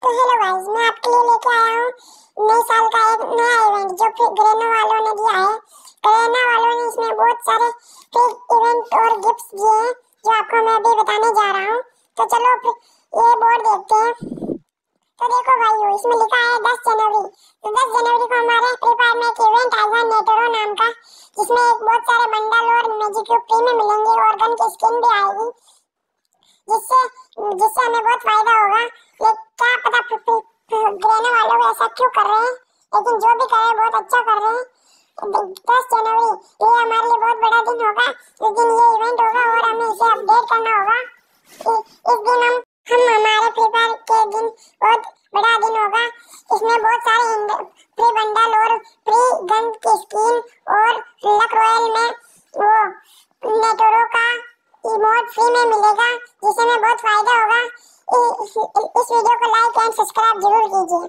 तो hello guys, मैं आपके लिए लेके आया हूँ नए साल का एक नया इवेंट जो कि ग्रेनो वालों ने दिया है। ग्रेनो वालों ने इसमें बहुत सारे फ्री इवेंट और गिफ्ट्स दिए हैं जो आपको मैं अभी बताने जा रहा हूँ। तो चलो ये बोर्ड देखते हैं। तो देखो भाइयों, इसमें लिखा है 10 जनवरी। तो 10 जनवरी को हमारे फ्री फायर में एक इवेंट आएगा नेटरो नाम का, जिसमें एक बहुत सारे बंडल और मैजिक क्यूब फ्री में मिलेंगे और गन की स्किन भी आएगी, जिससे जिससे हमें बहुत फायदा होगा। ये क्या पता ग्रेनो वालों को ऐसा क्यों कर रहे हैं, लेकिन जो भी कर रहे हैं बहुत अच्छा कर रहे हैं। 10 जनवरी ये हमारे लिए बहुत बड़ा दिन होगा, उस दिन ये इवेंट होगा और हमें इसे अपडेट करना होगा। इस दिन हम हमारे फ्री फायर के दिन बहुत बड़ा दिन होगा। इसमें बहुत सारे फ्री बंडल और फ्री गन की स्किन और लक रॉयल में वो नेटोरो का इमोट फ्री में मिलेगा, जिससे हमें बहुत फायदा होगा। इस वीडियो को लाइक एंड सब्सक्राइब जरूर कीजिए।